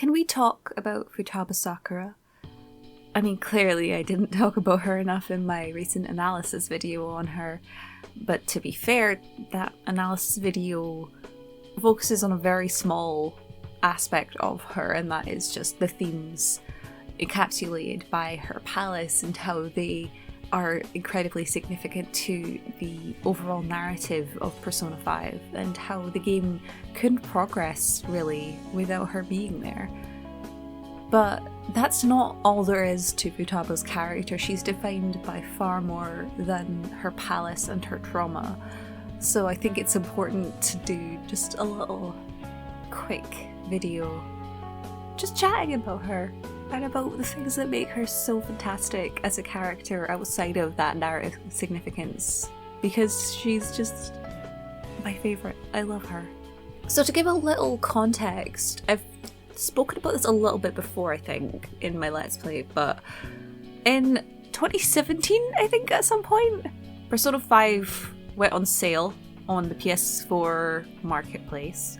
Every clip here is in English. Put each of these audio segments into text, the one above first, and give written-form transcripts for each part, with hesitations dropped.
Can we talk about Futaba Sakura? I mean, clearly I didn't talk about her enough in my recent analysis video on her, but to be fair, that analysis video focuses on a very small aspect of her, and that is just the themes encapsulated by her palace and how they are incredibly significant to the overall narrative of Persona 5 and how the game couldn't progress really without her being there. But that's not all there is to Futaba's character. She's defined by far more than her palace and her trauma. So I think it's important to do just a little quick video just chatting about her and about the things that make her so fantastic as a character outside of that narrative significance, because she's just my favourite. I love her. So to give a little context, I've spoken about this a little bit before, I think, in my Let's Play, but in 2017, I think at some point, Persona 5 went on sale on the PS4 marketplace,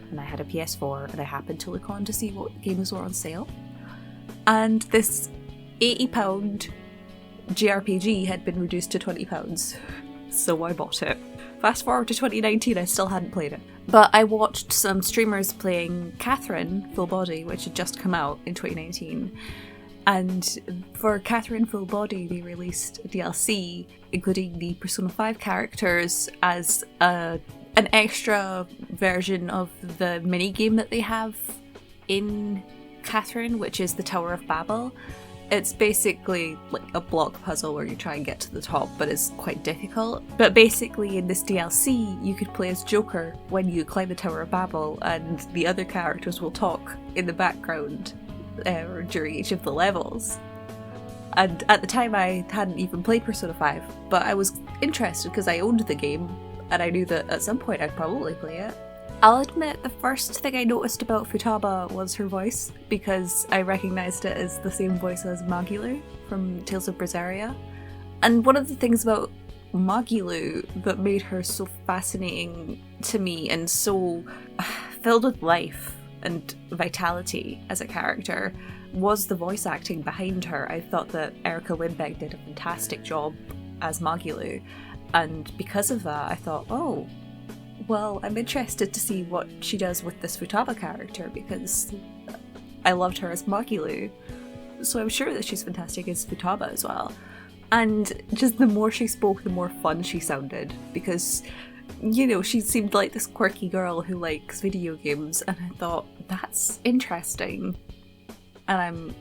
and I had a PS4 and I happened to look on to see what games were on sale. And this £80 JRPG had been reduced to £20, so I bought it. Fast forward to 2019, I still hadn't played it. But I watched some streamers playing Catherine Full Body, which had just come out in 2019. And for Catherine Full Body, they released a DLC, including the Persona 5 characters as an extra version of the minigame that they have in Catherine, which is the Tower of Babel. It's basically like a block puzzle where you try and get to the top, but it's quite difficult. But basically in this DLC, you could play as Joker when you climb the Tower of Babel, and the other characters will talk in the background during each of the levels. And at the time I hadn't even played Persona 5, but I was interested because I owned the game, and I knew that at some point I'd probably play it. I'll admit the first thing I noticed about Futaba was her voice, because I recognised it as the same voice as Magilu from Tales of Berseria. And one of the things about Magilu that made her so fascinating to me and so filled with life and vitality as a character was the voice acting behind her. I thought that Erika Lindbeck did a fantastic job as Magilu, and because of that I thought, oh, well, I'm interested to see what she does with this Futaba character, because I loved her as Magilu, so I'm sure that she's fantastic as Futaba as well. And just the more she spoke, the more fun she sounded, because, you know, she seemed like this quirky girl who likes video games, and I thought, that's interesting. And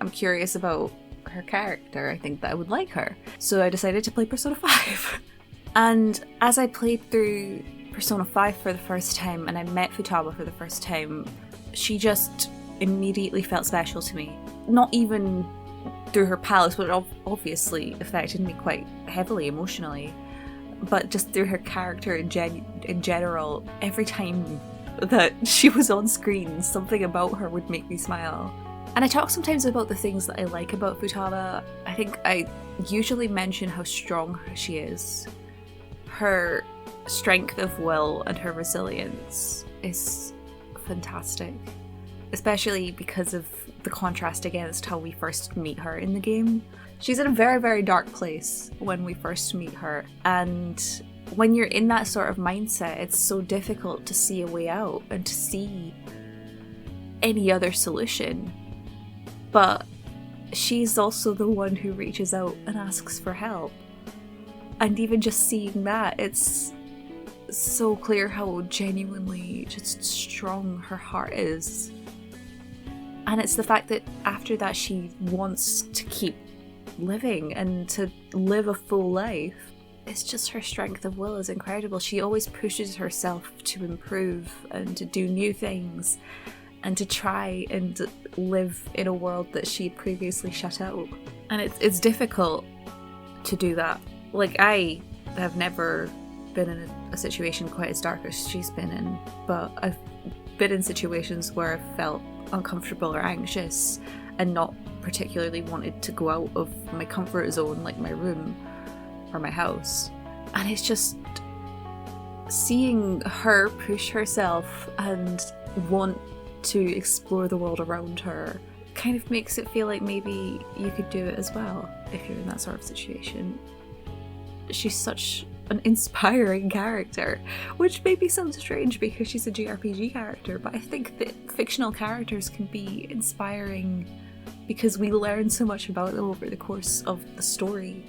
I'm curious about her character. I think that I would like her. So I decided to play Persona 5. And as I played through Persona 5 for the first time and I met Futaba for the first time, she just immediately felt special to me. Not even through her palace, which obviously affected me quite heavily emotionally, but just through her character in general. Every time that she was on screen, something about her would make me smile. And I talk sometimes about the things that I like about Futaba. I think I usually mention how strong she is. Her strength of will and her resilience is fantastic, especially because of the contrast against how we first meet her in the game. She's in a very, very dark place when we first meet her, and when you're in that sort of mindset, it's so difficult to see a way out and to see any other solution. But she's also the one who reaches out and asks for help. And even just seeing that, it's so clear how genuinely just strong her heart is. And it's the fact that after that she wants to keep living and to live a full life. It's just her strength of will is incredible. She always pushes herself to improve and to do new things and to try and live in a world that she'd previously shut out. And it's difficult to do that. Like, I have never been in a situation quite as dark as she's been in, but I've been in situations where I've felt uncomfortable or anxious and not particularly wanted to go out of my comfort zone, like my room or my house. And it's just seeing her push herself and want to explore the world around her kind of makes it feel like maybe you could do it as well if you're in that sort of situation. She's such an inspiring character, which maybe sounds strange because she's a JRPG character, but I think that fictional characters can be inspiring because we learn so much about them over the course of the story.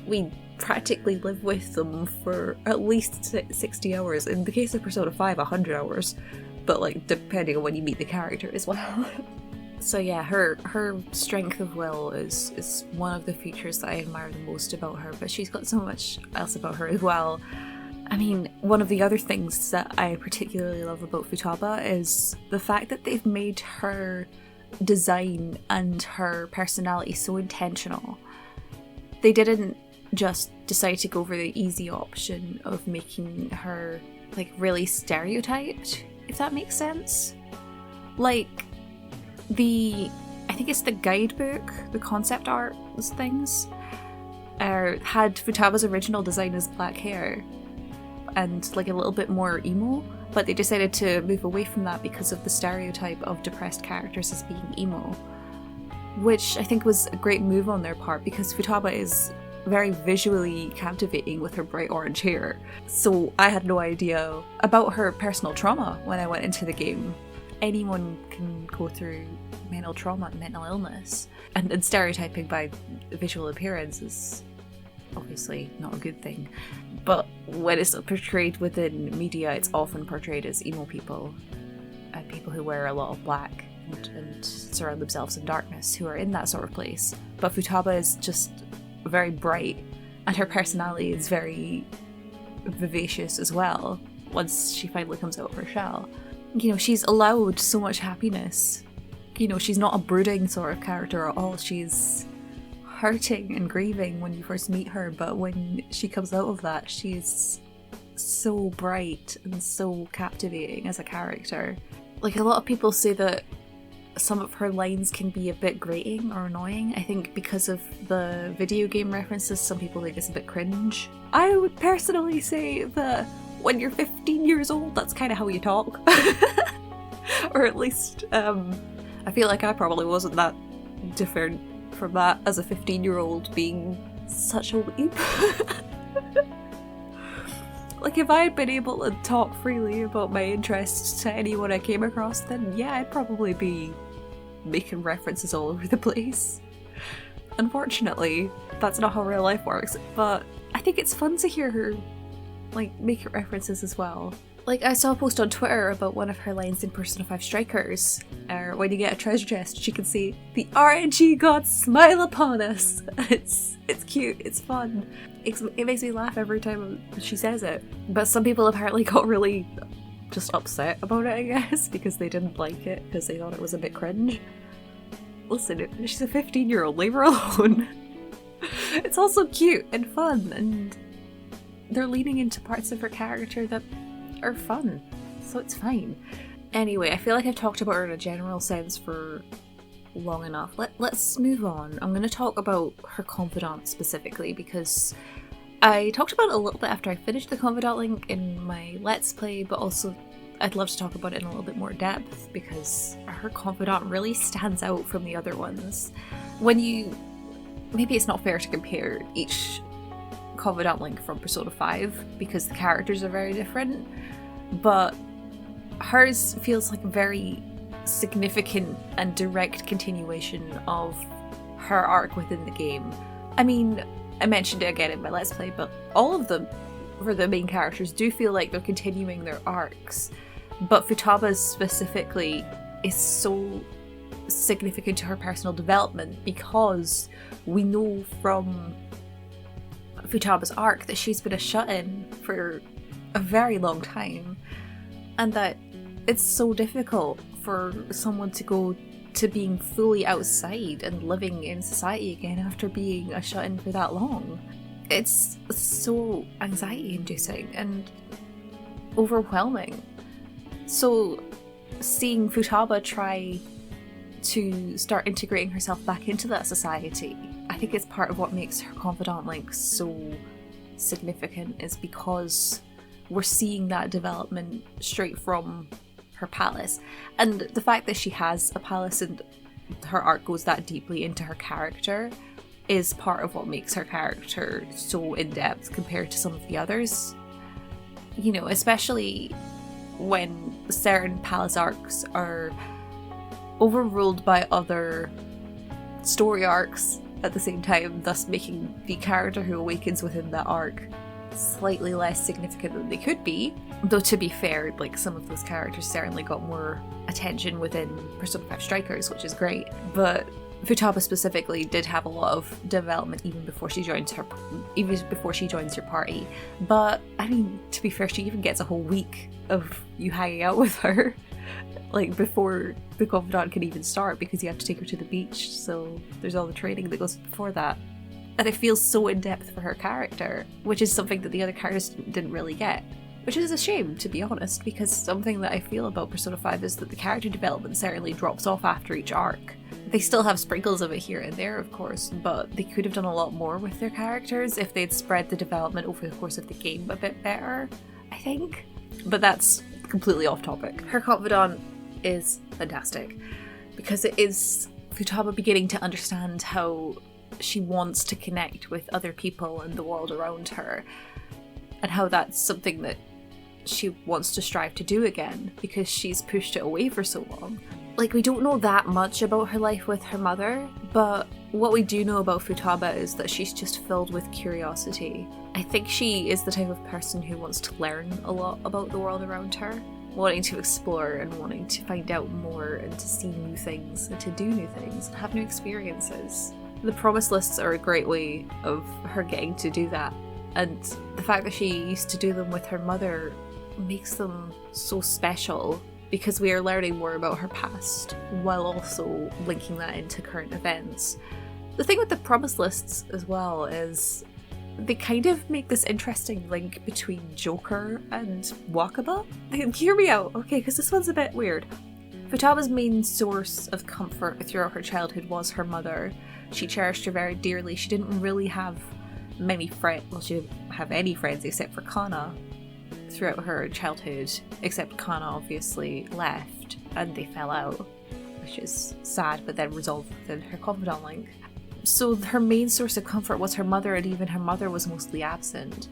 We practically live with them for at least 60 hours. In the case of Persona 5, 100 hours, but like depending on when you meet the character as well. So yeah, her strength of will is one of the features that I admire the most about her, but she's got so much else about her as well. I mean, one of the other things that I particularly love about Futaba is the fact that they've made her design and her personality so intentional. They didn't just decide to go for the easy option of making her like really stereotyped, if that makes sense. Like, I think it's the guidebook, the concept art things, had Futaba's original design as black hair and like a little bit more emo, but they decided to move away from that because of the stereotype of depressed characters as being emo, which I think was a great move on their part because Futaba is very visually captivating with her bright orange hair. So I had no idea about her personal trauma when I went into the game. Anyone can go through mental trauma and mental illness, and stereotyping by visual appearance is obviously not a good thing. But when it's portrayed within media, it's often portrayed as emo people and people who wear a lot of black and surround themselves in darkness, who are in that sort of place. But Futaba is just very bright, and her personality is very vivacious as well once she finally comes out of her shell. You know, she's allowed so much happiness. You know, she's not a brooding sort of character at all. She's hurting and grieving when you first meet her, but when she comes out of that, she's so bright and so captivating as a character. Like, a lot of people say that some of her lines can be a bit grating or annoying. I think because of the video game references, some people think it's a bit cringe. I would personally say that when you're 15 years old, that's kind of how you talk. Or at least, I feel like I probably wasn't that different from that as a 15-year-old being such a weeb. Like, if I had been able to talk freely about my interests to anyone I came across, then yeah, I'd probably be making references all over the place. Unfortunately, that's not how real life works, but I think it's fun to hear her like make references as well. Like, I saw a post on Twitter about one of her lines in Persona 5 Strikers, when you get a treasure chest, she can say, "The RNG gods smile upon us." It's cute, it's fun. It makes me laugh every time she says it. But some people apparently got really just upset about it, I guess, because they didn't like it, because they thought it was a bit cringe. Listen, she's a 15-year-old, leave her alone. It's also cute and fun, and they're leaning into parts of her character that are fun, so it's fine. Anyway, I feel like I've talked about her in a general sense for long enough. Let's move on. I'm going to talk about her confidant specifically because I talked about it a little bit after I finished the confidant link in my Let's Play, but also I'd love to talk about it in a little bit more depth because her confidant really stands out from the other ones. Maybe it's not fair to compare each confidant link from Persona 5 because the characters are very different, but hers feels like a very significant and direct continuation of her arc within the game. I mean, I mentioned it again in my Let's Play, but all of them, for the main characters, do feel like they're continuing their arcs, but Futaba's specifically is so significant to her personal development because we know from Futaba's arc that she's been a shut-in for a very long time, and that it's so difficult for someone to go to being fully outside and living in society again after being a shut-in for that long. It's so anxiety-inducing and overwhelming. So seeing Futaba try to start integrating herself back into that society, I think it's part of what makes her confidant link so significant, is because we're seeing that development straight from her palace. And the fact that she has a palace and her art goes that deeply into her character is part of what makes her character so in-depth compared to some of the others. You know, especially when certain palace arcs are overruled by other story arcs at the same time, thus making the character who awakens within that arc slightly less significant than they could be. Though to be fair, like, some of those characters certainly got more attention within Persona 5 Strikers, which is great, but Futaba specifically did have a lot of development even before she joins her party. But I mean, to be fair, she even gets a whole week of you hanging out with her, like, before the confidant can even start, because you have to take her to the beach, so there's all the training that goes before that. And it feels so in-depth for her character, which is something that the other characters didn't really get. Which is a shame, to be honest, because something that I feel about Persona 5 is that the character development certainly drops off after each arc. They still have sprinkles of it here and there, of course, but they could have done a lot more with their characters if they'd spread the development over the course of the game a bit better, I think. But that's completely off topic. Her confidant is fantastic, because it is Futaba beginning to understand how she wants to connect with other people and the world around her, and how that's something that she wants to strive to do again, because she's pushed it away for so long. Like, we don't know that much about her life with her mother, but what we do know about Futaba is that she's just filled with curiosity. I think she is the type of person who wants to learn a lot about the world around her, wanting to explore and wanting to find out more and to see new things and to do new things and have new experiences. The promise lists are a great way of her getting to do that, and the fact that she used to do them with her mother makes them so special, because we are learning more about her past while also linking that into current events. The thing with the promise lists as well is they kind of make this interesting link between Joker and Wakaba. Hear me out, okay, because this one's a bit weird. Futaba's main source of comfort throughout her childhood was her mother. She cherished her very dearly. She didn't really have many friends, well, she didn't have any friends except for Kana throughout her childhood, except Kana obviously left and they fell out, which is sad, but then resolved within her confidant link. So her main source of comfort was her mother, and even her mother was mostly absent.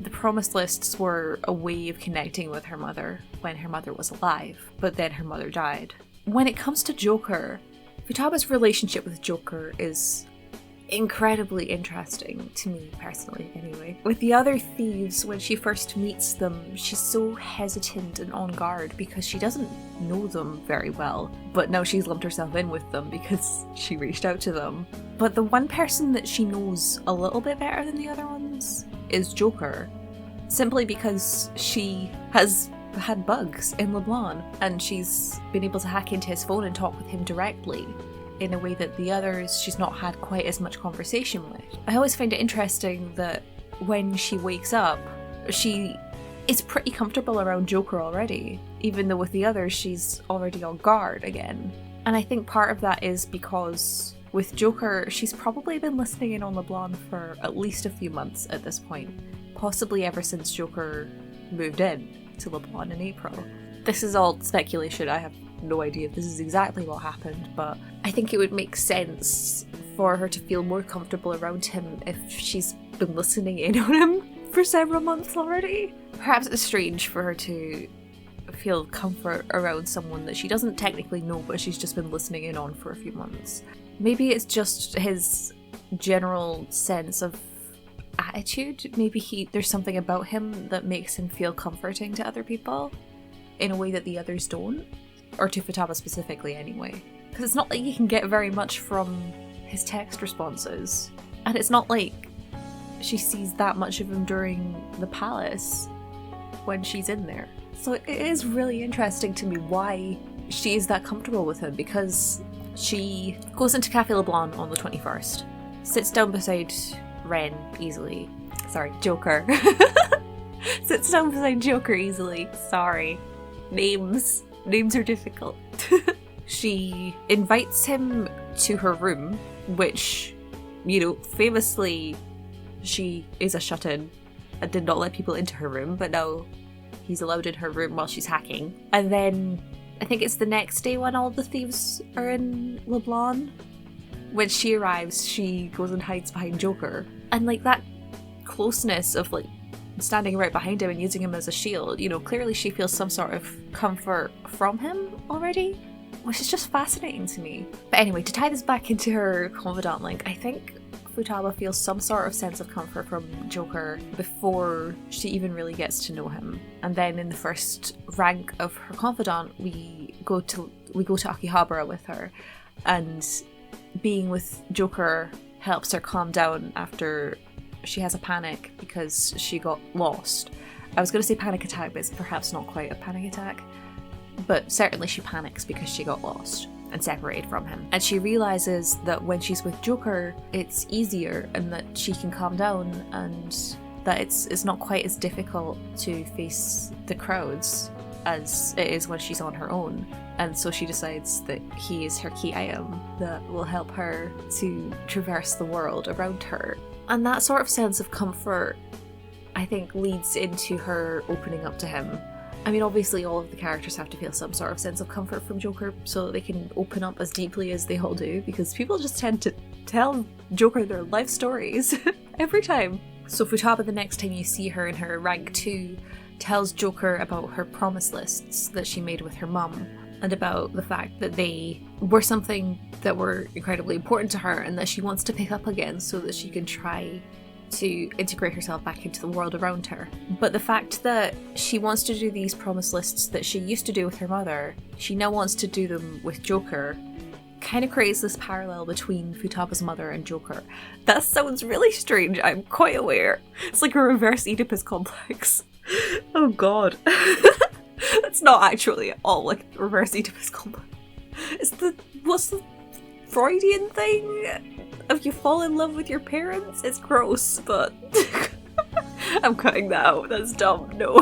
The promise lists were a way of connecting with her mother when her mother was alive, but then her mother died. When it comes to Joker, Futaba's relationship with Joker is incredibly interesting, to me personally anyway. With the other thieves, when she first meets them, she's so hesitant and on guard because she doesn't know them very well, but now she's lumped herself in with them because she reached out to them. But the one person that she knows a little bit better than the other ones is Joker, simply because she has had bugs in LeBlanc and she's been able to hack into his phone and talk with him directly, in a way that the others she's not had quite as much conversation with. I always find it interesting that when she wakes up, she is pretty comfortable around Joker already, even though with the others she's already on guard again. And I think part of that is because with Joker, she's probably been listening in on LeBlanc for at least a few months at this point, possibly ever since Joker moved in to LeBlanc in April. This is all speculation, I have no idea if this is exactly what happened, but I think it would make sense for her to feel more comfortable around him if she's been listening in on him for several months already. Perhaps it's strange for her to feel comfort around someone that she doesn't technically know, but she's just been listening in on for a few months. Maybe it's just his general sense of attitude. Maybe there's something about him that makes him feel comforting to other people in a way that the others don't. Or to Futaba specifically anyway. Because it's not like you can get very much from his text responses. And it's not like she sees that much of him during the palace when she's in there. So it is really interesting to me why she is that comfortable with him, because she goes into Cafe LeBlanc on the 21st, sits down beside Joker. Sits down beside Joker easily. Sorry. Names are difficult. She invites him to her room, which, famously she is a shut-in and did not let people into her room, but now he's allowed in her room while she's hacking. And then I think it's the next day when all the thieves are in Leblon. When she arrives, she goes and hides behind Joker. And like that closeness of like standing right behind him and using him as a shield, you know, clearly she feels some sort of comfort from him already, which is just fascinating to me. But anyway, to tie this back into her confidant link, I think Futaba feels some sort of sense of comfort from Joker before she even really gets to know him. And then in the first rank of her confidant, we go to Akihabara with her, and being with Joker helps her calm down after she has a panic because she got lost. I was going to say panic attack, but it's perhaps not quite a panic attack. But certainly she panics because she got lost and separated from him. And she realizes that when she's with Joker, it's easier and that she can calm down and that it's not quite as difficult to face the crowds as it is when she's on her own. And so she decides that he is her key item that will help her to traverse the world around her. And that sort of sense of comfort, I think, leads into her opening up to him. I mean, obviously all of the characters have to feel some sort of sense of comfort from Joker so that they can open up as deeply as they all do, because people just tend to tell Joker their life stories every time. So Futaba, the next time you see her in her rank 2, tells Joker about her promise lists that she made with her mum, and about the fact that they were something that were incredibly important to her and that she wants to pick up again so that she can try to integrate herself back into the world around her. But the fact that she wants to do these promise lists that she used to do with her mother, she now wants to do them with Joker, kind of creates this parallel between Futaba's mother and Joker. That sounds really strange, I'm quite aware. It's like a reverse Oedipus complex. Oh god. That's not actually at all like reverse Oedipus complex. What's the Freudian thing? If you fall in love with your parents? It's gross, but I'm cutting that out. That's dumb. No.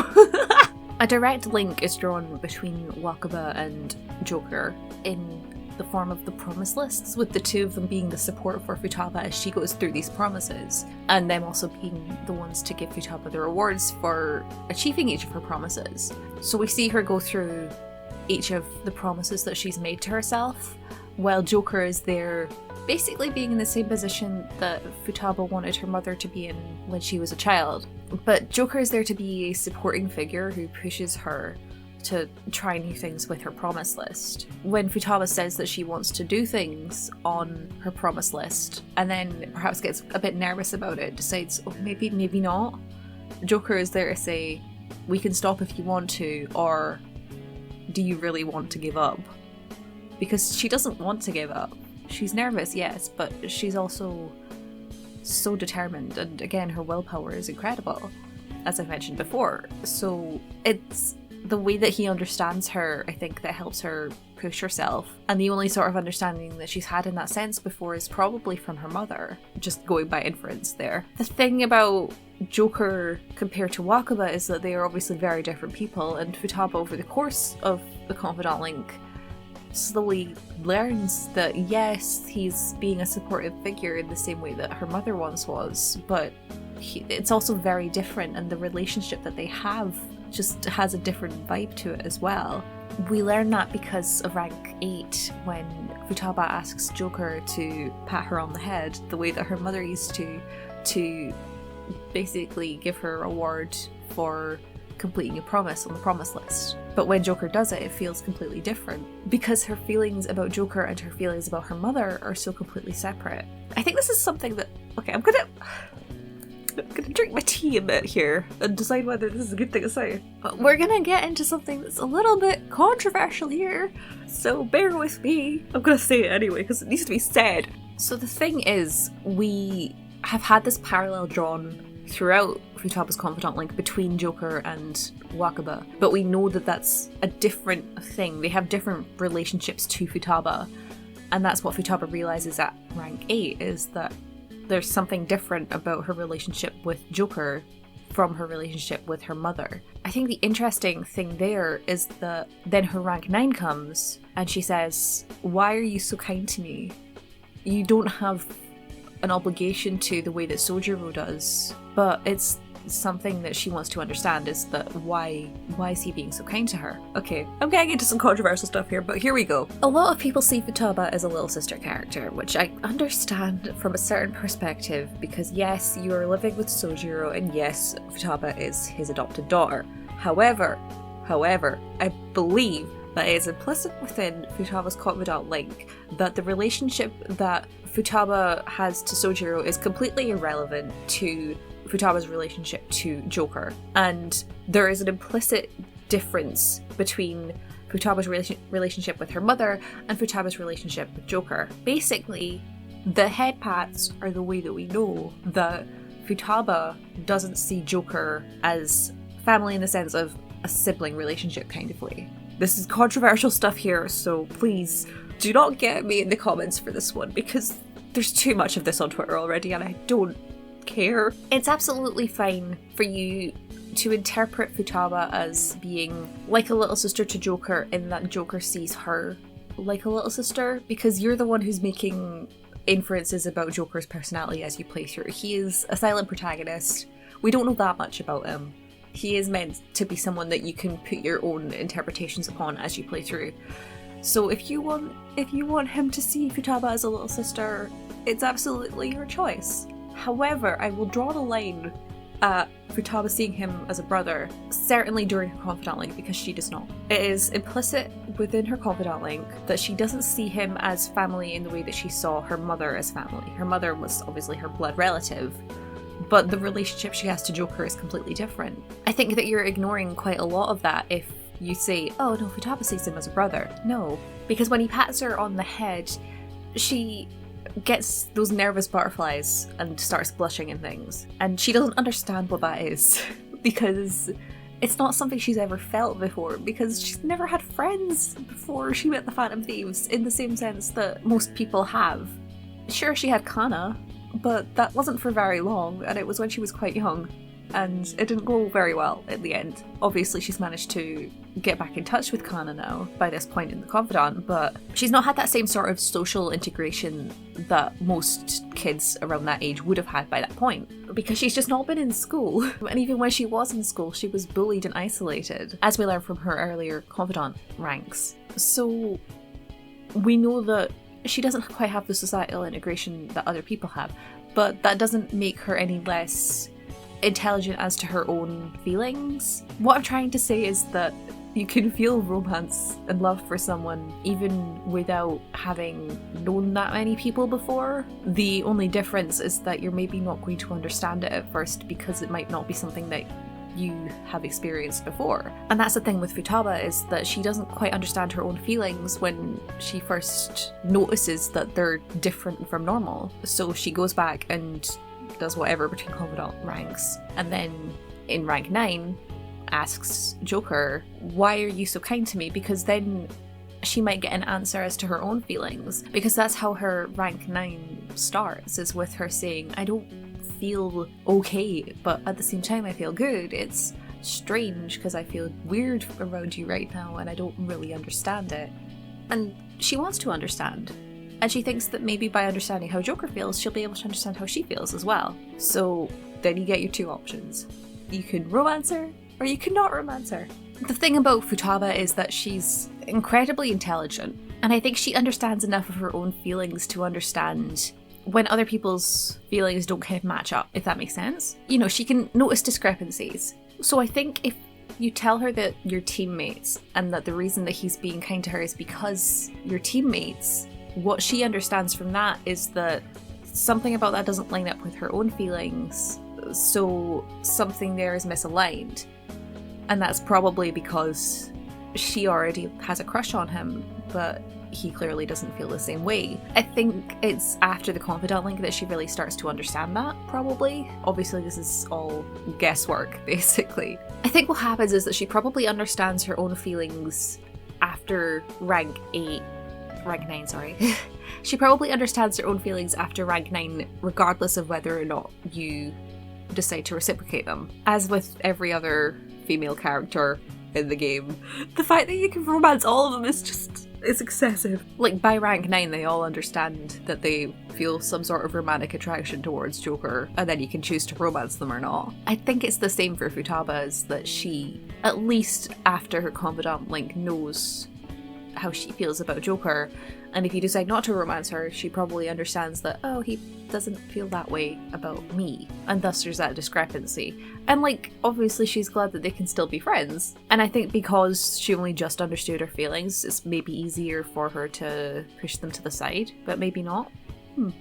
A direct link is drawn between Wakaba and Joker in the form of the promise lists, with the two of them being the support for Futaba as she goes through these promises, and them also being the ones to give Futaba the rewards for achieving each of her promises. So we see her go through each of the promises that she's made to herself, while Joker is there basically being in the same position that Futaba wanted her mother to be in when she was a child. But Joker is there to be a supporting figure who pushes her to try new things with her promise list. When Futaba says that she wants to do things on her promise list, and then perhaps gets a bit nervous about it, decides, oh, maybe not, Joker is there to say, we can stop if you want to, or do you really want to give up? Because she doesn't want to give up. She's nervous, yes, but she's also so determined, and again, her willpower is incredible, as I mentioned before. So it's the way that he understands her, I think, that helps her push herself. And the only sort of understanding that she's had in that sense before is probably from her mother, just going by inference there. The thing about Joker compared to Wakaba is that they are obviously very different people, and Futaba, over the course of the confidant link, slowly learns that yes, he's being a supportive figure in the same way that her mother once was, but it's also very different, and the relationship that they have just has a different vibe to it as well. We learn that because of rank 8, when Futaba asks Joker to pat her on the head the way that her mother used to basically give her a reward for completing a promise on the promise list. But when Joker does it, it feels completely different, because her feelings about Joker and her feelings about her mother are so completely separate. I think this is something that, okay, I'm gonna drink my tea a bit here and decide whether this is a good thing to say. But we're gonna get into something that's a little bit controversial here, so bear with me. I'm gonna say it anyway because it needs to be said. So the thing is, we have had this parallel drawn throughout Futaba's confidant link between Joker and Wakaba, but we know that that's a different thing. They have different relationships to Futaba, and that's what Futaba realizes at rank 8, is that there's something different about her relationship with Joker from her relationship with her mother. I think the interesting thing there is that then her rank 9 comes and she says, why are you so kind to me? You don't have an obligation to the way that Sojiro does, but it's something that she wants to understand is that why is he being so kind to her? Okay, I'm getting into some controversial stuff here, but here we go. A lot of people see Futaba as a little sister character, which I understand from a certain perspective, because yes, you are living with Sojiro, and yes, Futaba is his adopted daughter. However, I believe that it is implicit within Futaba's confidant link that the relationship that Futaba has to Sojiro is completely irrelevant to Futaba's relationship to Joker. And there is an implicit difference between Futaba's relationship with her mother and Futaba's relationship with Joker. Basically, the head pats are the way that we know that Futaba doesn't see Joker as family in the sense of a sibling relationship kind of way. This is controversial stuff here, so please do not get me in the comments for this one, because there's too much of this on Twitter already and I don't care. It's absolutely fine for you to interpret Futaba as being like a little sister to Joker in that Joker sees her like a little sister, because you're the one who's making inferences about Joker's personality as you play through. He is a silent protagonist. We don't know that much about him. He is meant to be someone that you can put your own interpretations upon as you play through. So if you want him to see Futaba as a little sister, it's absolutely your choice. However, I will draw the line at Futaba seeing him as a brother, certainly during her confidant link, because she does not. It is implicit within her confidant link that she doesn't see him as family in the way that she saw her mother as family. Her mother was obviously her blood relative, but the relationship she has to Joker is completely different. I think that you're ignoring quite a lot of that if you say, oh no, Futaba sees him as a brother. No, because when he pats her on the head, she gets those nervous butterflies and starts blushing and things. And she doesn't understand what that is because it's not something she's ever felt before, because she's never had friends before she met the Phantom Thieves in the same sense that most people have. Sure, she had Kana, but that wasn't for very long, and it was when she was quite young, and it didn't go very well in the end. Obviously, she's managed to get back in touch with Kana now by this point in the confidant, but she's not had that same sort of social integration that most kids around that age would have had by that point, because she's just not been in school. And even when she was in school, she was bullied and isolated, as we learned from her earlier confidant ranks. So we know that she doesn't quite have the societal integration that other people have, but that doesn't make her any less intelligent as to her own feelings. What I'm trying to say is that you can feel romance and love for someone even without having known that many people before. The only difference is that you're maybe not going to understand it at first because it might not be something that you have experienced before. And that's the thing with Futaba, is that she doesn't quite understand her own feelings when she first notices that they're different from normal. So she goes back and does whatever between confidant ranks, and then in rank 9 asks Joker, why are you so kind to me? Because then she might get an answer as to her own feelings, because that's how her rank 9 starts, is with her saying, I don't feel okay, but at the same time I feel good. It's strange because I feel weird around you right now and I don't really understand it. And she wants to understand. And she thinks that maybe by understanding how Joker feels, she'll be able to understand how she feels as well. So then you get your two options. You can romance her, or you can not romance her. The thing about Futaba is that she's incredibly intelligent, and I think she understands enough of her own feelings to understand when other people's feelings don't kind of match up, if that makes sense. You know, she can notice discrepancies. So I think if you tell her that you're teammates, and that the reason that he's being kind to her is because you're teammates, what she understands from that is that something about that doesn't line up with her own feelings, so something there is misaligned. And that's probably because she already has a crush on him, but he clearly doesn't feel the same way. I think it's after the confidant link that she really starts to understand that, probably. Obviously this is all guesswork, basically. I think what happens is that she probably understands her own feelings after rank 9, sorry. She probably understands her own feelings after rank 9, regardless of whether or not you decide to reciprocate them. As with every other female character in the game, the fact that you can romance all of them is just It's excessive. Like, by rank 9, they all understand that they feel some sort of romantic attraction towards Joker, and then you can choose to romance them or not. I think it's the same for Futaba, is that she, at least after her confidant link, knows how she feels about Joker, and if you decide not to romance her, she probably understands that, oh, he doesn't feel that way about me, and thus there's that discrepancy. And like, obviously she's glad that they can still be friends, and I think because she only just understood her feelings, it's maybe easier for her to push them to the side, but maybe not.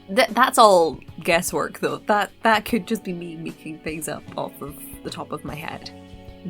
That's all guesswork though. That could just be me making things up off of the top of my head.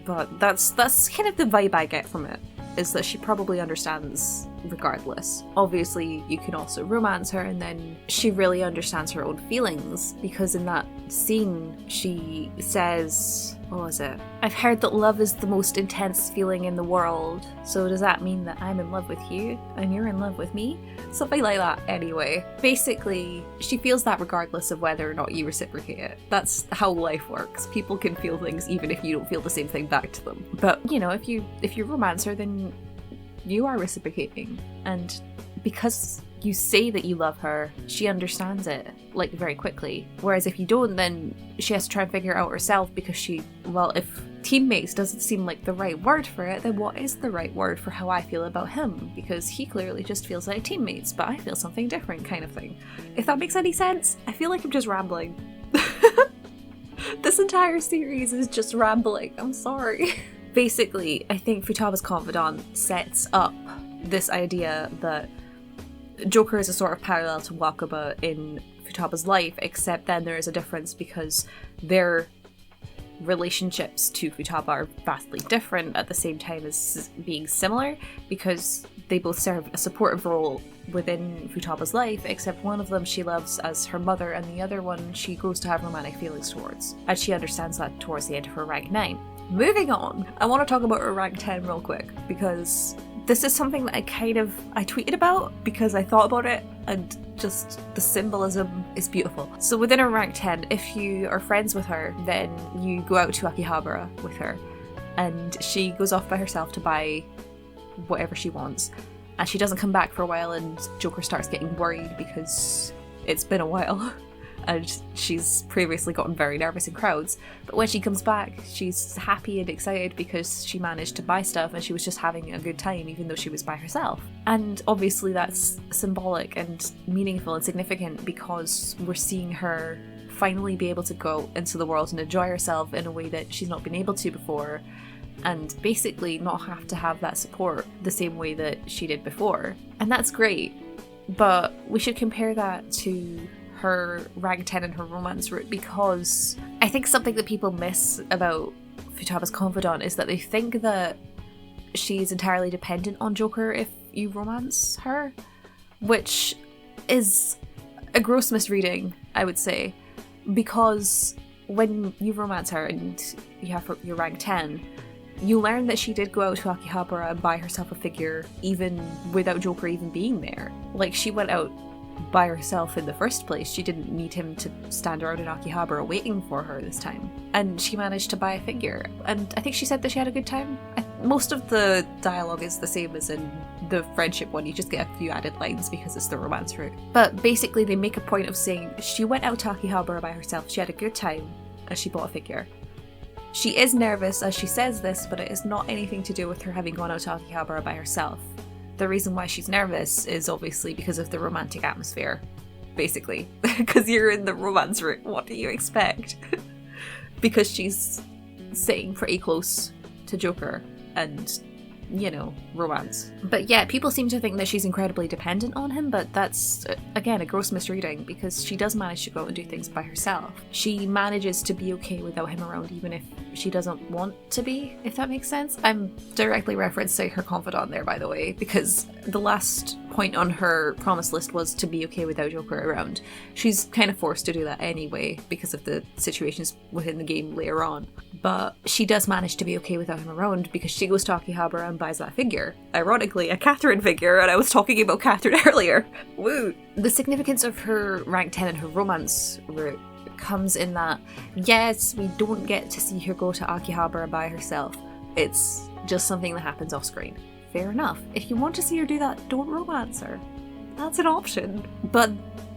But that's kind of the vibe I get from it, is that she probably understands regardless. Obviously, you can also romance her, and then she really understands her own feelings, because in that scene, she says, what was it? I've heard that love is the most intense feeling in the world, so does that mean that I'm in love with you, and you're in love with me? Something like that, anyway. Basically, she feels that regardless of whether or not you reciprocate it. That's how life works. People can feel things even if you don't feel the same thing back to them. But, you know, if you romance her, then you are reciprocating, and because you say that you love her, she understands it, like, very quickly. Whereas if you don't, then she has to try and figure it out herself, because if teammates doesn't seem like the right word for it, then what is the right word for how I feel about him? Because he clearly just feels like teammates, but I feel something different, kind of thing. If that makes any sense? I feel like I'm just rambling. This entire series is just rambling, I'm sorry. Basically, I think Futaba's confidant sets up this idea that Joker is a sort of parallel to Wakaba in Futaba's life, except then there is a difference because their relationships to Futaba are vastly different at the same time as being similar, because they both serve a supportive role within Futaba's life, except one of them she loves as her mother, and the other one she grows to have romantic feelings towards, and she understands that towards the end of her rank 9. Moving on, I want to talk about her rank 10 real quick, because this is something that I tweeted about because I thought about it, and just the symbolism is beautiful. So within her rank 10, if you are friends with her, then you go out to Akihabara with her, and she goes off by herself to buy whatever she wants, and she doesn't come back for a while, and Joker starts getting worried because it's been a while. And she's previously gotten very nervous in crowds. But when she comes back, she's happy and excited because she managed to buy stuff and she was just having a good time even though she was by herself. And obviously that's symbolic and meaningful and significant because we're seeing her finally be able to go into the world and enjoy herself in a way that she's not been able to before, and basically not have to have that support the same way that she did before. And that's great, but we should compare that to her rank 10 and her romance route, because I think something that people miss about Futaba's confidant is that they think that she's entirely dependent on Joker if you romance her, which is a gross misreading, I would say, because when you romance her and you have your rank 10, you learn that she did go out to Akihabara and buy herself a figure even without Joker even being there. Like, she went out by herself in the first place. She didn't need him to stand around in Akihabara waiting for her this time. And she managed to buy a figure. And I think she said that she had a good time. Most of the dialogue is the same as in the friendship one. You just get a few added lines because it's the romance route. But basically they make a point of saying she went out to Akihabara by herself, she had a good time, and she bought a figure. She is nervous as she says this, but it is not anything to do with her having gone out to Akihabara by herself. The reason why she's nervous is obviously because of the romantic atmosphere, basically. Because you're in the romance route, what do you expect? Because she's sitting pretty close to Joker and, you know, romance. But yeah, people seem to think that she's incredibly dependent on him, but that's, again, a gross misreading, because she does manage to go out and do things by herself. She manages to be okay without him around, even if she doesn't want to be, if that makes sense. I'm directly referencing her confidant there, by the way, because the last point on her promise list was to be okay without Joker around. She's kind of forced to do that anyway because of the situations within the game later on. But she does manage to be okay without him around because she goes to Akihabara and buys that figure. Ironically, a Catherine figure, and I was talking about Catherine earlier. Woo! The significance of her rank 10 and her romance route comes in that, yes, we don't get to see her go to Akihabara by herself. It's just something that happens off screen. fair enough. If you want to see her do that, don't romance her. That's an option. But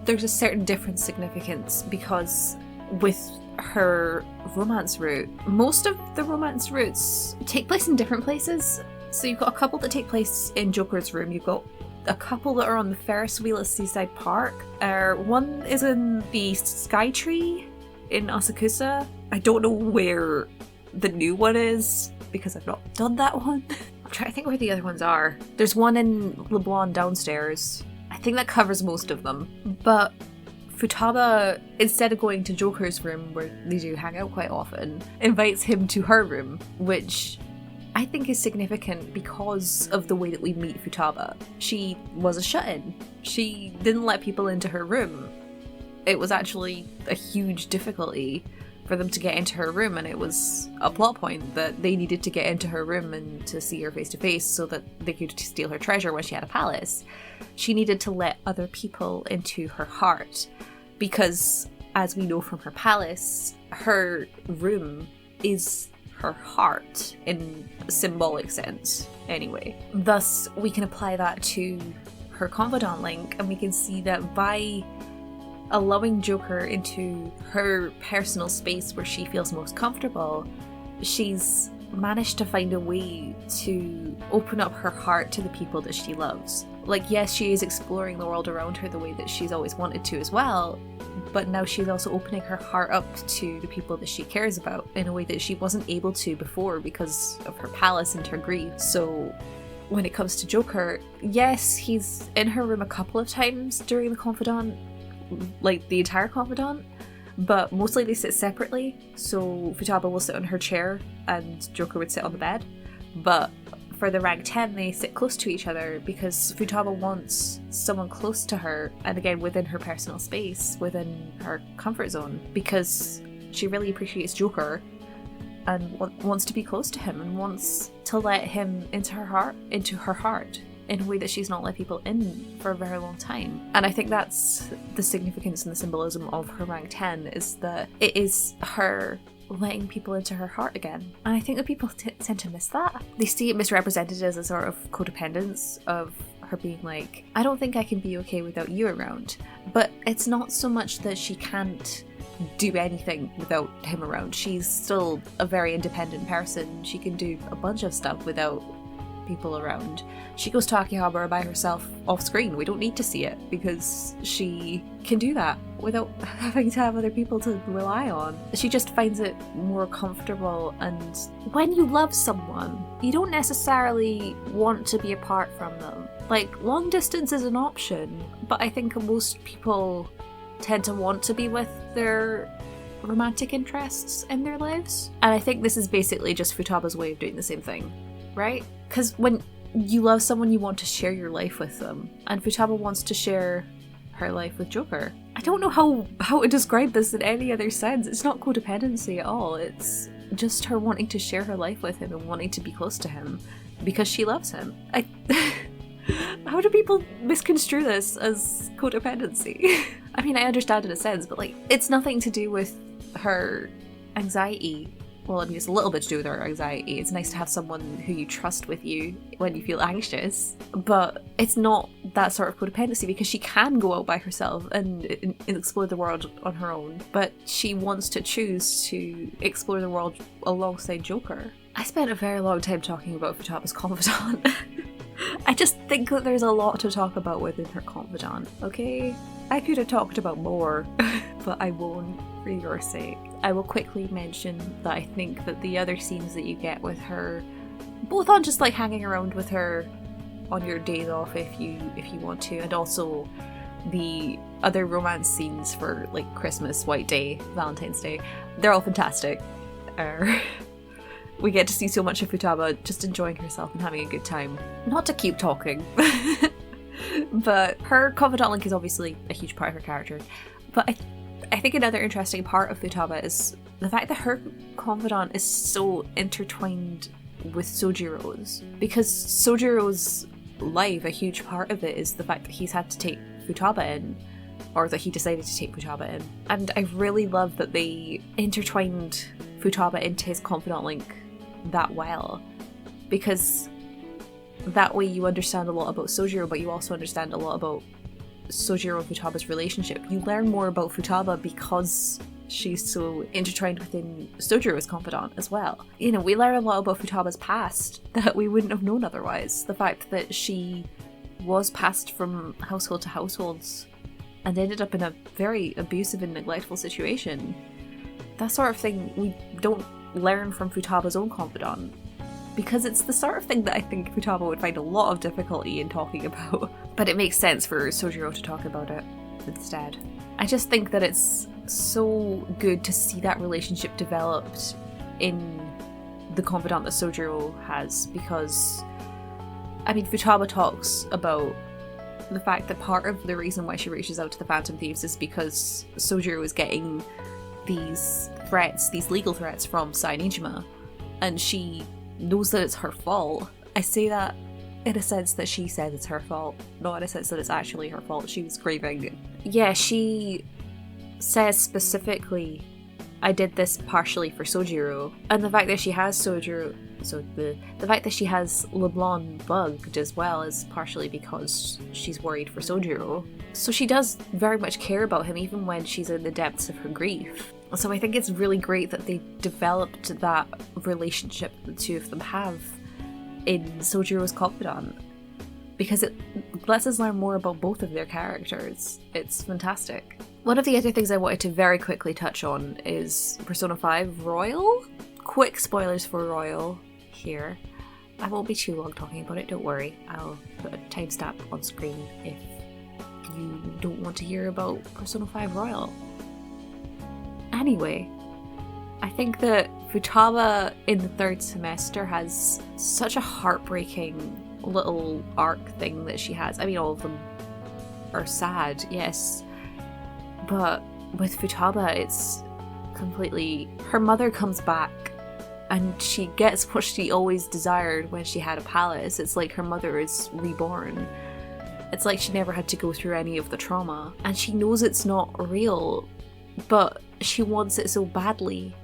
there's a certain different significance, because with her romance route, most of the romance routes take place in different places. So you've got a couple that take place in Joker's room, you've got a couple that are on the Ferris wheel at Seaside Park. One is in the Sky Tree in Asakusa. I don't know where the new one is, because I've not done that one. I'm trying to think where the other ones are. There's one in Leblon downstairs. I think that covers most of them. But Futaba, instead of going to Joker's room, where they do hang out quite often, invites him to her room, which I think is significant because of the way that we meet Futaba. She was a shut-in. She didn't let people into her room. It was actually a huge difficulty for them to get into her room, and it was a plot point that they needed to get into her room and to see her face to face so that they could steal her treasure when she had a palace. She needed to let other people into her heart, because as we know from her palace, her room is her heart in a symbolic sense anyway. Thus, we can apply that to her confidant link, and we can see that by allowing Joker into her personal space where she feels most comfortable, she's managed to find a way to open up her heart to the people that she loves. Like, yes, she is exploring the world around her the way that she's always wanted to as well, but now she's also opening her heart up to the people that she cares about in a way that she wasn't able to before because of her palace and her grief. So when it comes to Joker, yes, he's in her room a couple of times during the confidant, like the entire confidant, but mostly they sit separately. So Futaba will sit on her chair and Joker would sit on the bed. But for the rank 10, they sit close to each other because Futaba wants someone close to her, and again within her personal space, within her comfort zone, because she really appreciates Joker and wants to be close to him and wants to let him into her heart in a way that she's not let people in for a very long time. And I think that's the significance and the symbolism of her rank 10, is that it is her letting people into her heart again. And I think that people tend to miss that. They see it misrepresented as a sort of codependence of her being like, I don't think I can be okay without you around. But it's not so much that she can't do anything without him around. She's still a very independent person. She can do a bunch of stuff without people around. She goes to Akihabara by herself off screen. We don't need to see it because she can do that without having to have other people to rely on. She just finds it more comfortable, and when you love someone, you don't necessarily want to be apart from them. Like, long distance is an option, but I think most people tend to want to be with their romantic interests in their lives. And I think this is basically just Futaba's way of doing the same thing, right? Because when you love someone, you want to share your life with them. And Futaba wants to share her life with Joker. I don't know how to describe this in any other sense. It's not codependency at all. It's just her wanting to share her life with him and wanting to be close to him because she loves him. How do people misconstrue this as codependency? I mean, I understand in a sense, but like, it's nothing to do with her anxiety. Well, I mean, it's a little bit to do with her anxiety. It's nice to have someone who you trust with you when you feel anxious, but it's not that sort of codependency because she can go out by herself and explore the world on her own, but she wants to choose to explore the world alongside Joker. I spent a very long time talking about Futaba's confidant. I just think that there's a lot to talk about within her confidant, okay? I could have talked about more, but I won't for your sake. I will quickly mention that I think that the other scenes that you get with her, both on just like hanging around with her on your days off if you want to, and also the other romance scenes for like Christmas, White Day, Valentine's Day, they're all fantastic. We get to see so much of Futaba just enjoying herself and having a good time. Not to keep talking, but her confidant link is obviously a huge part of her character. But I think another interesting part of Futaba is the fact that her confidant is so intertwined with Sojiro's. Because Sojiro's life, a huge part of it is the fact that he's had to take Futaba in, or that he decided to take Futaba in. And I really love that they intertwined Futaba into his confidant link that well, because that way you understand a lot about Sojiro, but you also understand a lot about Sojiro and Futaba's relationship. You learn more about Futaba because she's so intertwined within Sojiro's confidant as well. You know, we learn a lot about Futaba's past that we wouldn't have known otherwise. The fact that she was passed from household to households and ended up in a very abusive and neglectful situation. That sort of thing we don't learn from Futaba's own confidant, because it's the sort of thing that I think Futaba would find a lot of difficulty in talking about. But it makes sense for Sojiro to talk about it instead. I just think that it's so good to see that relationship developed in the confidant that Sojiro has, because, I mean, Futaba talks about the fact that part of the reason why she reaches out to the Phantom Thieves is because Sojiro is getting these threats, these legal threats from Sainijima, and she knows that it's her fault. I say that in a sense that she says it's her fault, not in a sense that it's actually her fault. She was grieving. Yeah, she says specifically, I did this partially for Sojiro, and the fact that she has Sojiro, so the fact that she has LeBlanc bugged as well is partially because she's worried for Sojiro. So she does very much care about him even when she's in the depths of her grief. So I think it's really great that they developed that relationship the two of them have in Sojiro's confidant, because it lets us learn more about both of their characters. It's fantastic. One of the other things I wanted to very quickly touch on is Persona 5 Royal. Quick spoilers for Royal here. I won't be too long talking about it, don't worry. I'll put a timestamp on screen if you don't want to hear about Persona 5 Royal. Anyway, I think that Futaba in the third semester has such a heartbreaking little arc thing that she has. I mean, all of them are sad, yes, but with Futaba it's completely... Her mother comes back and she gets what she always desired when she had a palace. It's like her mother is reborn. It's like she never had to go through any of the trauma, and she knows it's not real, but she wants it so badly,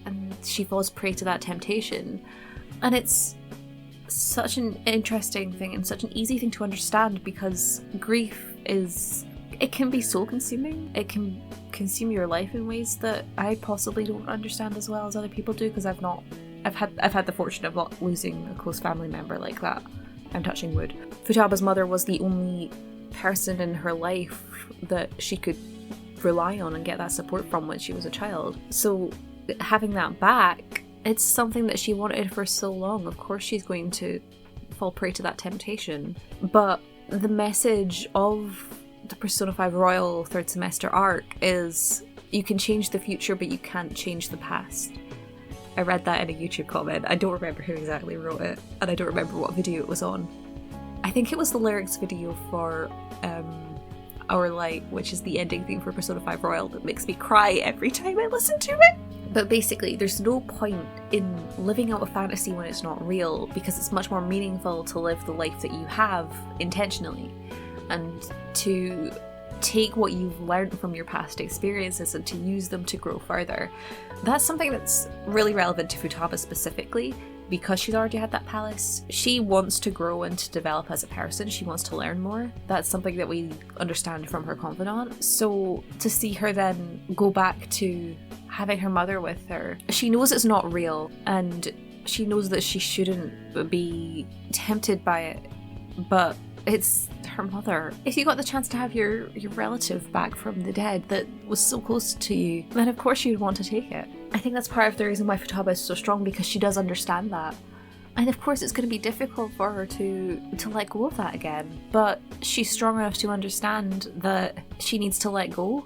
and she falls prey to that temptation. And it's such an interesting thing and such an easy thing to understand, because grief is... it can be soul consuming. It can consume your life in ways that I possibly don't understand as well as other people do, because I've had the fortune of not losing a close family member like that. I'm touching wood. Futaba's mother was the only person in her life that she could rely on and get that support from when she was a child. So having that back, it's something that she wanted for so long. Of course she's going to fall prey to that temptation. But the message of the Persona 5 Royal third semester arc is you can change the future, but you can't change the past. I read that in a YouTube comment. I don't remember who exactly wrote it, and I don't remember what video it was on. I think it was the lyrics video for Our Light, which is the ending theme for Persona 5 Royal, that makes me cry every time I listen to it. But basically, there's no point in living out a fantasy when it's not real, because it's much more meaningful to live the life that you have intentionally, and to take what you've learned from your past experiences and to use them to grow further. That's something that's really relevant to Futaba specifically, because she's already had that palace. She wants to grow and to develop as a person. She wants to learn more. That's something that we understand from her confidant. So to see her then go back to having her mother with her, she knows it's not real, and she knows that she shouldn't be tempted by it, but it's her mother. If you got the chance to have your relative back from the dead that was so close to you, then of course you'd want to take it. I think that's part of the reason why Futaba is so strong, because she does understand that. And of course it's going to be difficult for her to let go of that again, but she's strong enough to understand that she needs to let go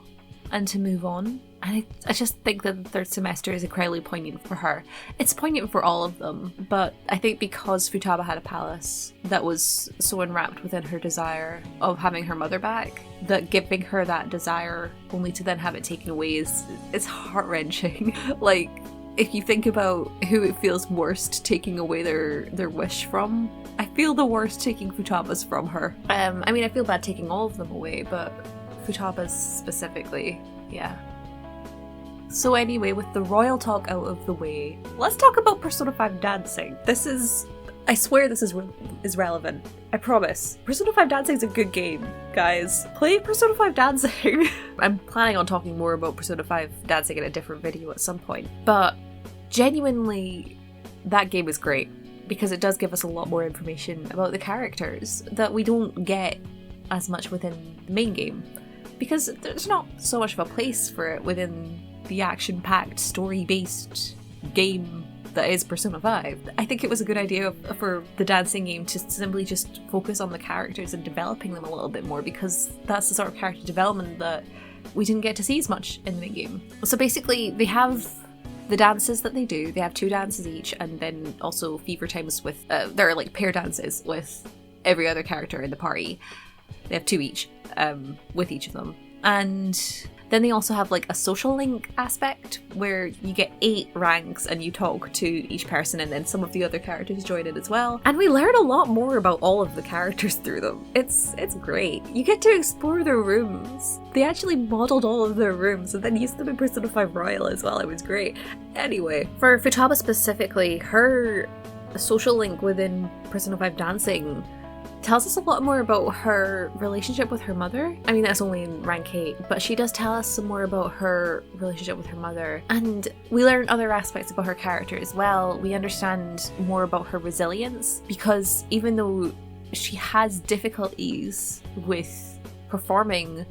and to move on. And I just think that the third semester is incredibly poignant for her. It's poignant for all of them, but I think because Futaba had a palace that was so enwrapped within her desire of having her mother back, that giving her that desire only to then have it taken away is heart-wrenching. Like, if you think about who it feels worst taking away their wish from, I feel the worst taking Futaba's from her. I mean, I feel bad taking all of them away, but Futaba's specifically, yeah. So anyway, with the royal talk out of the way, let's talk about Persona 5 dancing. This is I swear this is relevant. I promise. Persona 5 Dancing is a good game, guys. Play Persona 5 Dancing. I'm planning on talking more about Persona 5 Dancing in a different video at some point. But genuinely, that game is great because it does give us a lot more information about the characters that we don't get as much within the main game. Because there's not so much of a place for it within the action-packed, story-based game that is Persona 5. I think it was a good idea for the dancing game to simply just focus on the characters and developing them a little bit more, because that's the sort of character development that we didn't get to see as much in the game. So basically, they have the dances that they do. They have 2 dances each, and then also fever times with, there are like pair dances with every other character in the party. They have 2 each, with each of them. And then they also have like a social link aspect where you get 8 ranks and you talk to each person, and then some of the other characters join it as well. And we learn a lot more about all of the characters through them. It's great. You get to explore their rooms. They actually modeled all of their rooms and then used them in Persona 5 Royal as well. It was great. Anyway, for Futaba specifically, her social link within Persona 5 Dancing tells us a lot more about her relationship with her mother. I mean, that's only in rank 8, but she does tell us some more about her relationship with her mother. And we learn other aspects about her character as well. We understand more about her resilience, because even though she has difficulties with performing,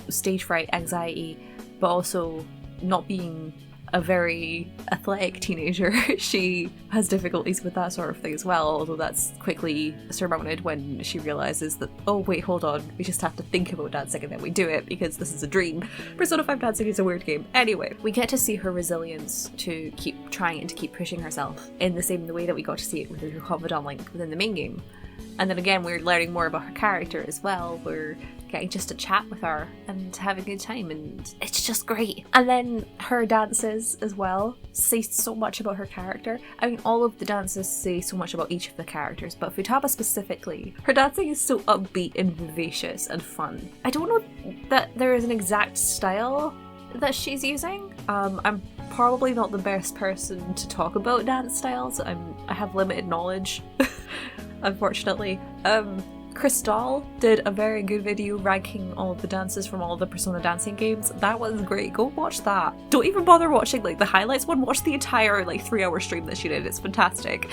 stage fright, anxiety, but also not being a very athletic teenager, she has difficulties with that sort of thing as well, although that's quickly surmounted when she realizes that, oh wait, hold on, we just have to think about dancing and then we do it because this is a dream. Persona 5 Dancing is a weird game. Anyway, we get to see her resilience to keep trying and to keep pushing herself in the same way that we got to see it with her confidant link within the main game. And then again, we're learning more about her character as well. We're getting just to chat with her and have a good time, and it's just great. And then her dances as well say so much about her character. I mean, all of the dances say so much about each of the characters, but Futaba specifically, her dancing is so upbeat and vivacious and fun. I don't know that there is an exact style that she's using. I'm probably not the best person to talk about dance styles. I have limited knowledge, unfortunately. CrystAAHHL did a very good video ranking all of the dances from all of the Persona dancing games. That was great. Go watch that. Don't even bother watching like the highlights one. Watch the entire like 3-hour stream that she did. It's fantastic.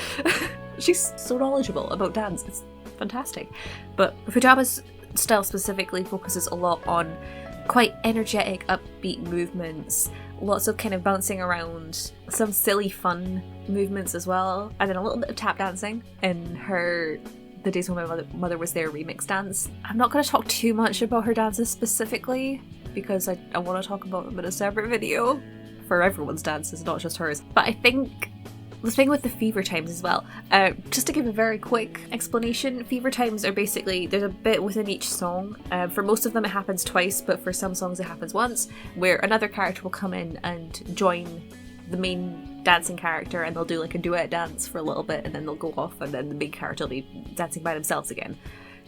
She's so knowledgeable about dance. It's fantastic. But Futaba's style specifically focuses a lot on quite energetic, upbeat movements. Lots of kind of bouncing around, some silly fun movements as well, and then a little bit of tap dancing in her The Days When My Mother Was There remix dance. I'm not going to talk too much about her dances specifically because I want to talk about them in a separate video for everyone's dances, not just hers. But I think the thing with the fever times as well, just to give a very quick explanation, fever times are basically, there's a bit within each song. For most of them it happens twice, but for some songs it happens once, where another character will come in and join the main dancing character, and they'll do like a duet dance for a little bit, and then they'll go off, and then the main character will be dancing by themselves again.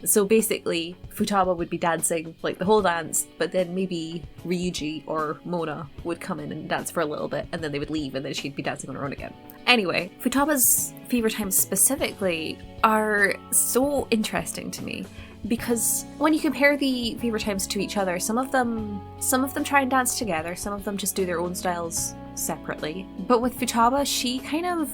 So basically, Futaba would be dancing like the whole dance, but then maybe Ryuji or Mona would come in and dance for a little bit, and then they would leave, and then she'd be dancing on her own again. Anyway, Futaba's fever times specifically are so interesting to me, because when you compare the fever times to each other, some of them try and dance together, some of them just do their own styles separately. But with Futaba, she kind of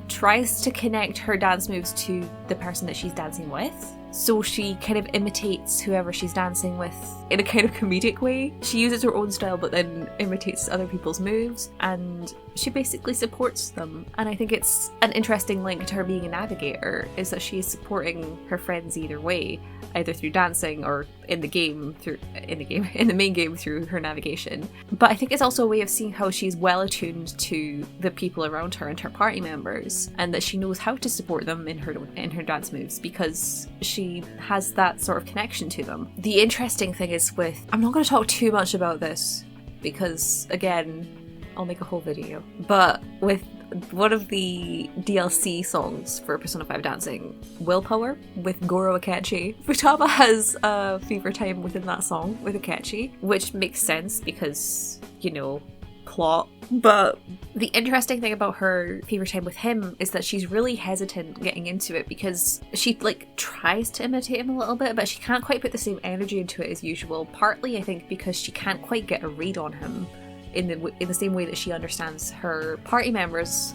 tries to connect her dance moves to the person that she's dancing with. So she kind of imitates whoever she's dancing with in a kind of comedic way. She uses her own style but then imitates other people's moves, and she basically supports them. And I think it's an interesting link to her being a navigator, is that she's supporting her friends either way, either through dancing or in the main game through her navigation. But I think it's also a way of seeing how she's well attuned to the people around her and her party members, and that she knows how to support them in her dance moves because she has that sort of connection to them. The interesting thing is I'm not going to talk too much about this because, again, I'll make a whole video, but with one of the DLC songs for Persona 5 Dancing, Willpower, with Goro Akechi, Futaba has a fever time within that song with Akechi, which makes sense because, plot. But the interesting thing about her favorite time with him is that she's really hesitant getting into it because she like tries to imitate him a little bit, but she can't quite put the same energy into it as usual. Partly, I think, because she can't quite get a read on him in the same way that she understands her party members.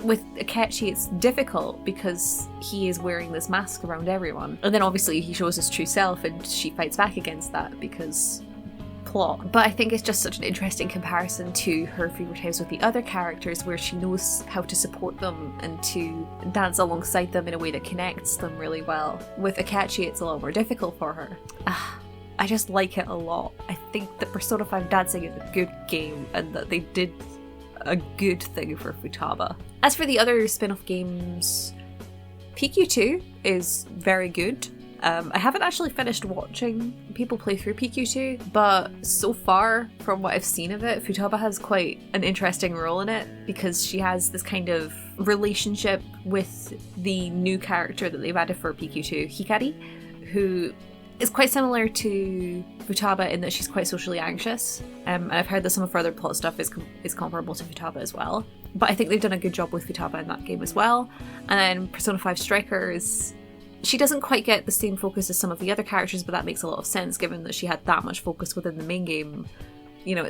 With Akechi, it's difficult because he is wearing this mask around everyone, and then obviously he shows his true self, and she fights back against that because plot. But I think it's just such an interesting comparison to her favorite times with the other characters, where she knows how to support them and to dance alongside them in a way that connects them really well. With Akechi, it's a lot more difficult for her. I just like it a lot. I think that Persona 5 Dancing is a good game and that they did a good thing for Futaba. As for the other spin-off games, PQ2 is very good. I haven't actually finished watching people play through PQ2, but so far, from what I've seen of it, Futaba has quite an interesting role in it because she has this kind of relationship with the new character that they've added for PQ2, Hikari, who is quite similar to Futaba in that she's quite socially anxious. And I've heard that some of her other plot stuff is comparable to Futaba as well. But I think they've done a good job with Futaba in that game as well. And then Persona 5 Strikers, she doesn't quite get the same focus as some of the other characters, but that makes a lot of sense given that she had that much focus within the main game. You know,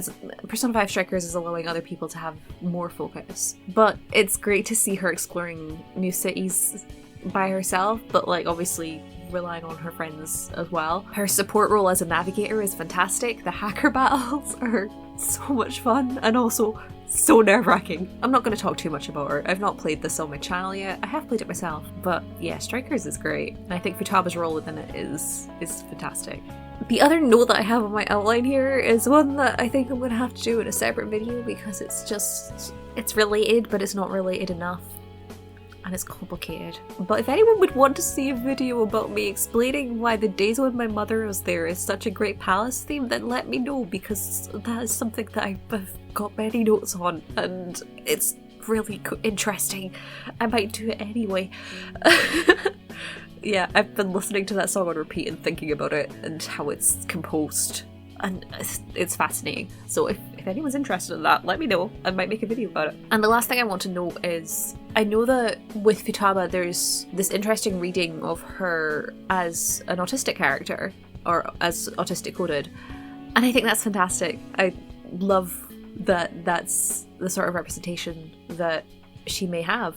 Persona 5 Strikers is allowing other people to have more focus. But it's great to see her exploring new cities by herself, but like obviously relying on her friends as well. Her support role as a navigator is fantastic. The hacker battles are so much fun and also so nerve-wracking. I'm not going to talk too much about her. I've not played this on my channel yet. I have played it myself, but yeah, Strikers is great. And I think Futaba's role within it is fantastic. The other note that I have on my outline here is one that I think I'm going to have to do in a separate video because it's related, but it's not related enough. And it's complicated. But if anyone would want to see a video about me explaining why the days when my mother was there is such a great palace theme, then let me know, because that is something that I've got many notes on and it's really interesting. I might do it anyway. Yeah, I've been listening to that song on repeat and thinking about it and how it's composed, and it's fascinating. So if anyone's interested in that, let me know. I might make a video about it. And the last thing I want to note is, I know that with Futaba there's this interesting reading of her as an autistic character, or as autistic coded, and I think that's fantastic. I love that that's the sort of representation that she may have.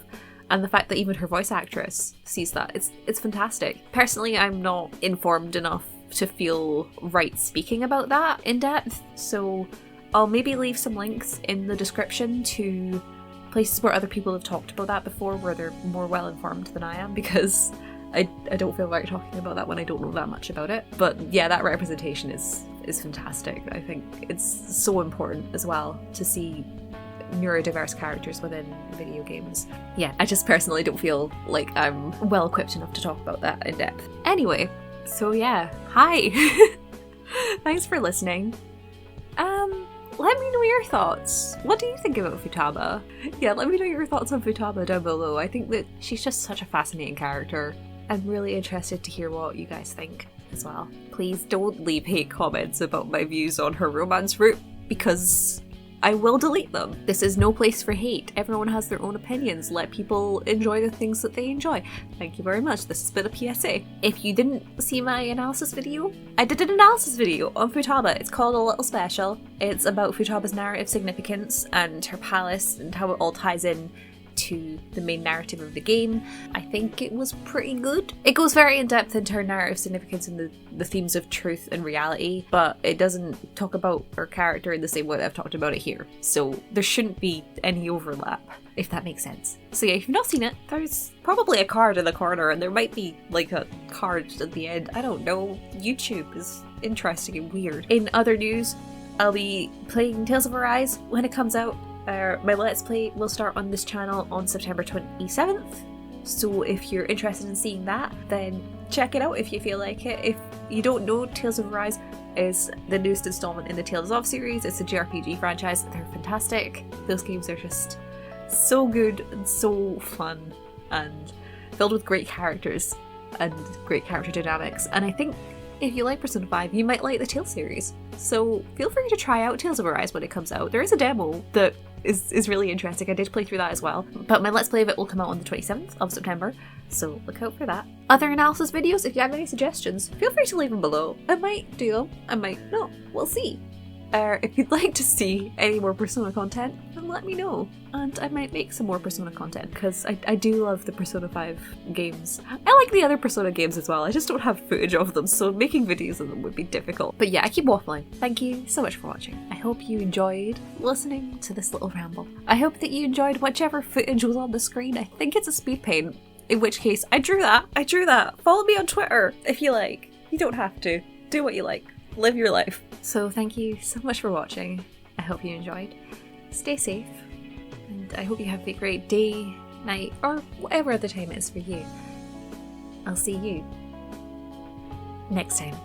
And the fact that even her voice actress sees that, it's fantastic. Personally, I'm not informed enough to feel right speaking about that in depth, so I'll maybe leave some links in the description to places where other people have talked about that before, where they're more well informed than I am, because I don't feel right talking about that when I don't know that much about it. But yeah, that representation is fantastic. I think it's so important as well to see neurodiverse characters within video games. Yeah, I just personally don't feel like I'm well equipped enough to talk about that in depth. Anyway, so yeah, hi! Thanks for listening. Let me know your thoughts. What do you think about Futaba? Yeah, let me know your thoughts on Futaba down below. I think that she's just such a fascinating character. I'm really interested to hear what you guys think as well. Please don't leave hate comments about my views on her romance route, because I will delete them. This is no place for hate. Everyone has their own opinions. Let people enjoy the things that they enjoy. Thank you very much. This has been a PSA. If you didn't see my analysis video, I did an analysis video on Futaba. It's called A Little Special. It's about Futaba's narrative significance and her palace and how it all ties in to the main narrative of the game. I think it was pretty good. It goes very in depth into her narrative significance and the themes of truth and reality, but it doesn't talk about her character in the same way that I've talked about it here. So there shouldn't be any overlap, if that makes sense. So yeah, if you've not seen it, there's probably a card in the corner and there might be like a card at the end. I don't know. YouTube is interesting and weird. In other news, I'll be playing Tales of Arise when it comes out. My Let's Play will start on this channel on September 27th, so if you're interested in seeing that, then check it out if you feel like it. If you don't know, Tales of Arise is the newest installment in the Tales of series. It's a JRPG franchise. They're fantastic. Those games are just so good and so fun and filled with great characters and great character dynamics, and I think if you like Persona 5, you might like the Tales series. So feel free to try out Tales of Arise when it comes out. There is a demo that is really interesting. I did play through that as well. But my Let's Play of it will come out on the 27th of September, so look out for that. Other analysis videos, if you have any suggestions, feel free to leave them below. I might do them, I might not. We'll see. If you'd like to see any more Persona content, then let me know. And I might make some more Persona content, because I do love the Persona 5 games. I like the other Persona games as well, I just don't have footage of them, so making videos of them would be difficult. But yeah, I keep waffling. Thank you so much for watching. I hope you enjoyed listening to this little ramble. I hope that you enjoyed whichever footage was on the screen. I think it's a Speedpaint, in which case I drew that. Follow me on Twitter if you like. You don't have to. Do what you like. Live your life. So thank you so much for watching. I hope you enjoyed. Stay safe, and I hope you have a great day, night, or whatever other time it is for you. I'll see you next time.